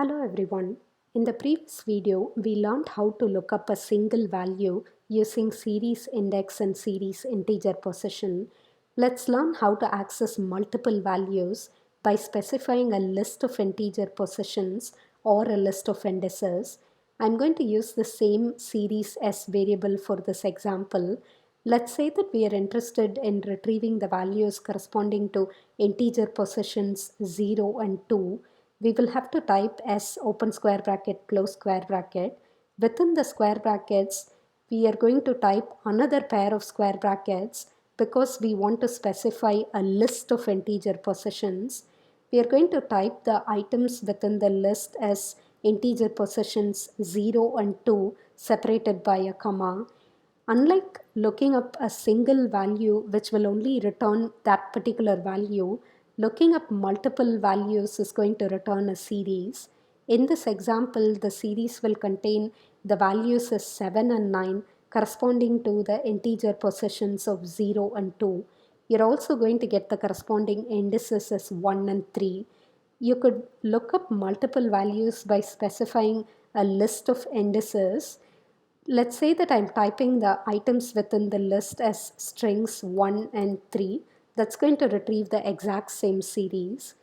Hello everyone. In the previous video, we learned how to look up a single value using series index and series integer position. Let's learn how to access multiple values by specifying a list of integer positions or a list of indices. I'm going to use the same series S variable for this example. Let's say that we are interested in retrieving the values corresponding to integer positions 0 and 2. We will have to type S open square bracket close square bracket. Within the square brackets, we are going to type another pair of square brackets because we want to specify a list of integer positions. We are going to type the items within the list as integer positions 0 and 2 separated by a comma. Unlike looking up a single value which will only return that particular value, looking up multiple values is going to return a series. In this example, the series will contain the values as 7 and 9 corresponding to the integer positions of 0 and 2. You're also going to get the corresponding indices as 1 and 3. You could look up multiple values by specifying a list of indices. Let's say that I'm typing the items within the list as strings 1 and 3. That's going to retrieve the exact same series.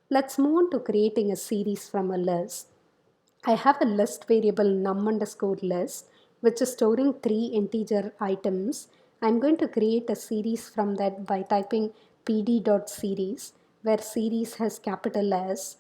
Let's move on to creating a series from a list. I have a list variable num underscore list which is storing 3 integer items. I'm going to create a series from that by typing pd.series where series has capital S.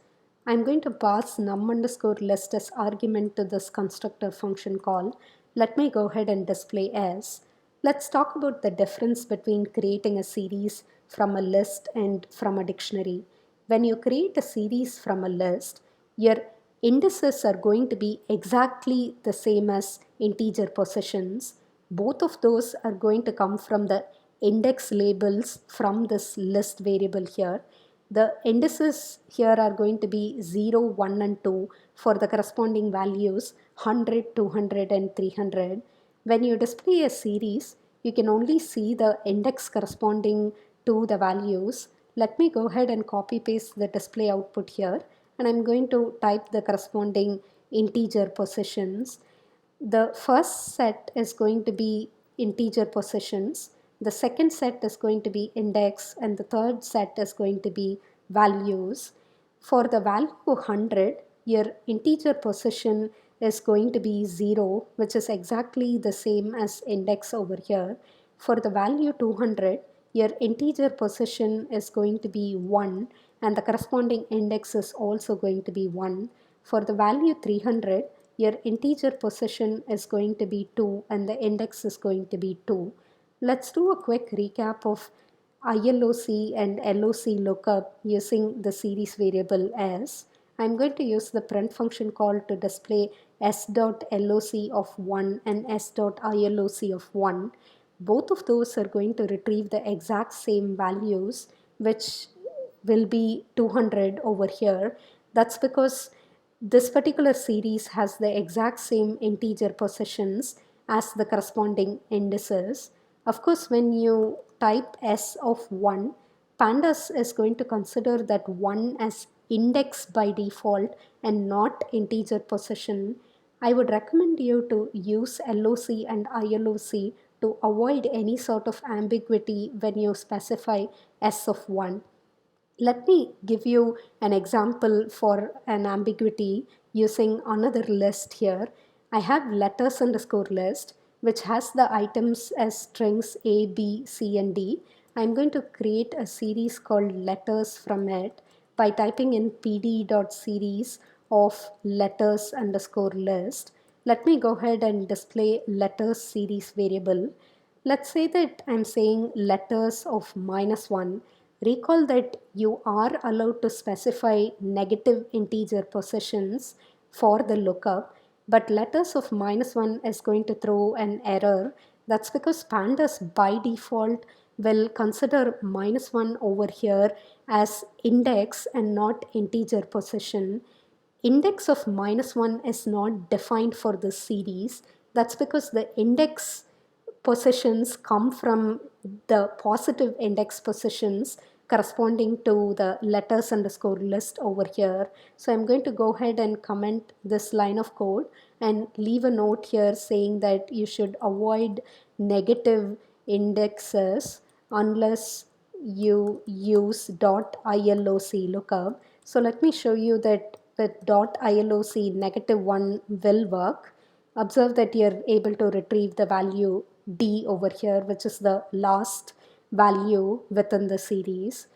I'm going to pass num underscore list as argument to this constructor function call. Let me go ahead and display S. Let's talk about the difference between creating a series from a list and from a dictionary. When you create a series from a list, your indices are going to be exactly the same as integer positions. Both of those are going to come from the index labels from this list variable here. The indices here are going to be 0, 1 and 2 for the corresponding values 100, 200 and 300. When you display a series, you can only see the index corresponding to the values. Let me go ahead and copy paste the display output here, and I'm going to type the corresponding integer positions. The first set is going to be integer positions, the second set is going to be index, and the third set is going to be values. For the value 100, your integer position is going to be 0, which is exactly the same as index over here. For the value 200, your integer position is going to be 1 and the corresponding index is also going to be 1. For the value 300, your integer position is going to be 2 and the index is going to be 2. Let's do a quick recap of ILOC and LOC lookup using the series variable S. I'm going to use the print function call to display s.loc of 1 and s.iloc of 1. Both of those are going to retrieve the exact same values, which will be 200 over here. That's because this particular series has the exact same integer positions as the corresponding indices. Of course, when you type s of 1, pandas is going to consider that 1 as index by default and not integer position. I would recommend you to use LOC and ILOC to avoid any sort of ambiguity when you specify s of 1. Let me give you an example for an ambiguity using another list here. I have letters underscore list which has the items as strings A, B, C and D. I'm going to create a series called letters from it by typing in pd.series of letters underscore list. Let me go ahead and display letters series variable. Let's say that I'm saying letters of -1. Recall that you are allowed to specify negative integer positions for the lookup, but letters of -1 is going to throw an error. That's because pandas by default will consider -1 over here as index and not integer position. Index of -1 is not defined for this series. That's because the index positions come from the positive index positions corresponding to the letters underscore list over here. So I'm going to go ahead and comment this line of code and leave a note here saying that you should avoid negative indexes unless you use .iloc lookup. So let me show you that with .iloc -1 will work. Observe that you're able to retrieve the value D over here, which is the last value within the series.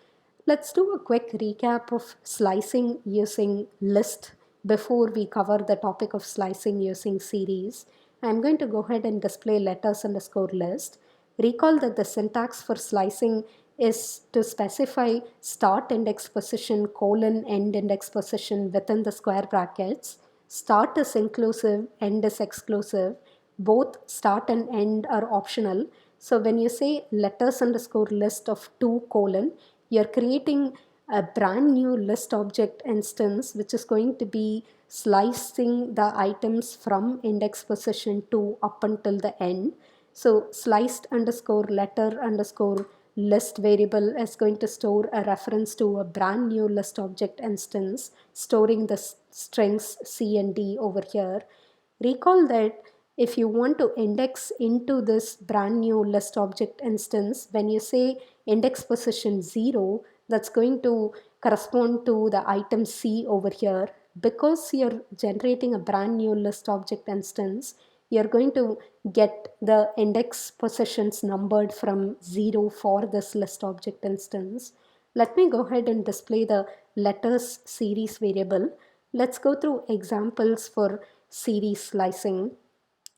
Let's do a quick recap of slicing using list before we cover the topic of slicing using series. I'm going to go ahead and display letters underscore list. Recall that the syntax for slicing is to specify start index position colon end index position within the square brackets. Start is inclusive, end is exclusive. Both start and end are optional. So when you say letters underscore list of 2 colon, you're creating a brand new list object instance which is going to be slicing the items from index position 2 up until the end. So sliced underscore letter underscore list variable is going to store a reference to a brand new list object instance storing the strings C and D over here. Recall that if you want to index into this brand new list object instance, when you say index position 0, that's going to correspond to the item C over here. Because you're generating a brand new list object instance, you're going to get the index positions numbered from 0 for this list object instance. Let me go ahead and display the letters series variable. Let's go through examples for series slicing.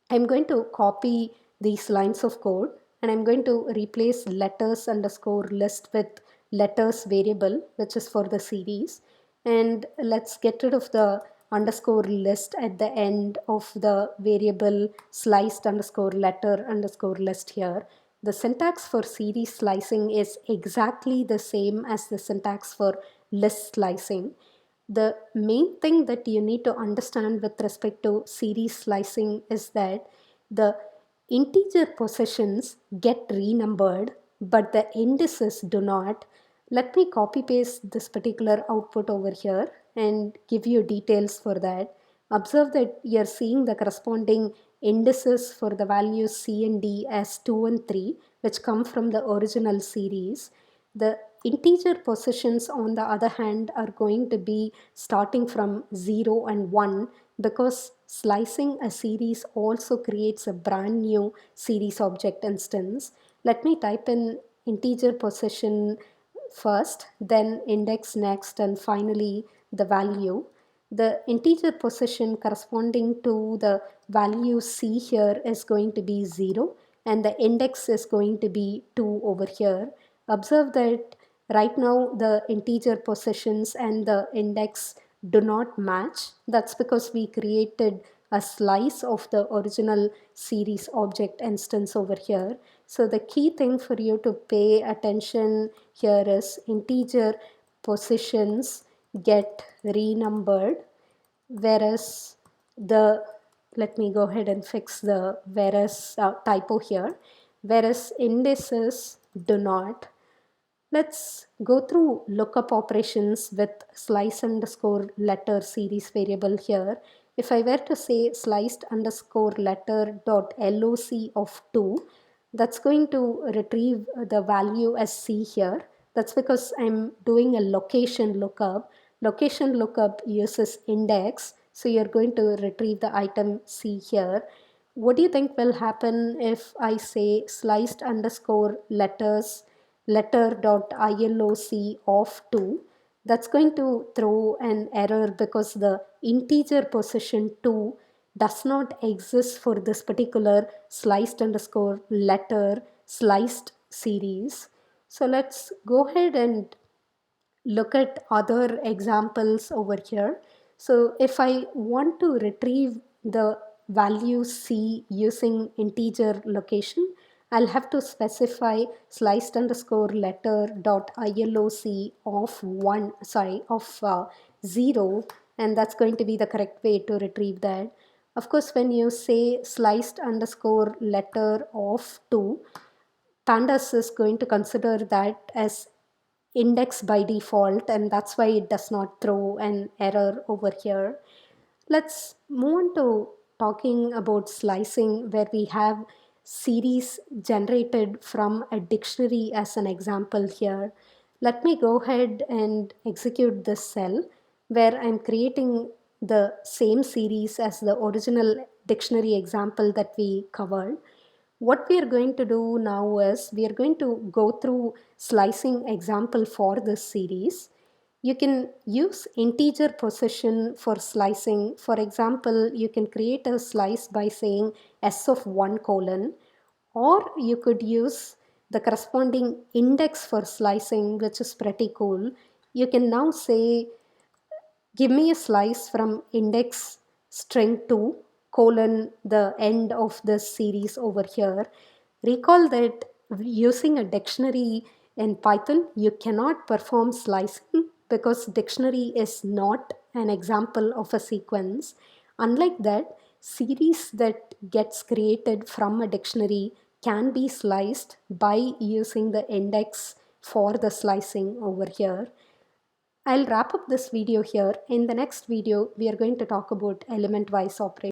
I'm going to copy these lines of code and I'm going to replace letters underscore list with letters variable, which is for the series. And let's get rid of the underscore list at the end of the variable sliced underscore letter underscore list here. The syntax for series slicing is exactly the same as the syntax for list slicing. The main thing that you need to understand with respect to series slicing is that the integer positions get renumbered, but the indices do not. Let me copy paste this particular output over here and give you details for that. Observe that you're seeing the corresponding indices for the values C and D as 2 and 3, which come from the original series. The integer positions, on the other hand, are going to be starting from 0 and 1 because slicing a series also creates a brand new series object instance. Let me type in integer position first, then index next, and finally the value. The integer position corresponding to the value C here is going to be 0 and the index is going to be 2 over here. Observe that right now the integer positions and the index do not match. That's because we created a slice of the original series object instance over here. So the key thing for you to pay attention here is integer positions get renumbered, whereas the, let me go ahead and fix the whereas typo here, whereas indices do not. Let's go through lookup operations with slice underscore letter series variable here. If I were to say sliced underscore letter dot loc of 2, that's going to retrieve the value as C here. That's because I'm doing a location lookup. Location lookup uses index, so you're going to retrieve the item C here. What do you think will happen if I say sliced underscore letter.iloc of 2? That's going to throw an error because the integer position 2 does not exist for this particular sliced underscore letter sliced series. So let's go ahead and look at other examples over here. So if I want to retrieve the value C using integer location, I'll have to specify sliced underscore letter dot iloc of 1, of 0, and that's going to be the correct way to retrieve that. Of course, when you say sliced underscore letter of 2, pandas is going to consider that as index by default, and that's why it does not throw an error over here. Let's move on to talking about slicing, where we have series generated from a dictionary as an example here. Let me go ahead and execute this cell where I'm creating the same series as the original dictionary example that we covered. What we are going to do now is we are going to go through slicing example for this series. You can use integer position for slicing. For example, you can create a slice by saying s of 1 colon, or you could use the corresponding index for slicing, which is pretty cool. You can now say, give me a slice from index string 2 colon the end of this series over here. Recall that using a dictionary in Python, you cannot perform slicing because dictionary is not an example of a sequence. Unlike that, series that gets created from a dictionary can be sliced by using the index for the slicing over here. I'll wrap up this video here. In the next video, we are going to talk about element-wise operation.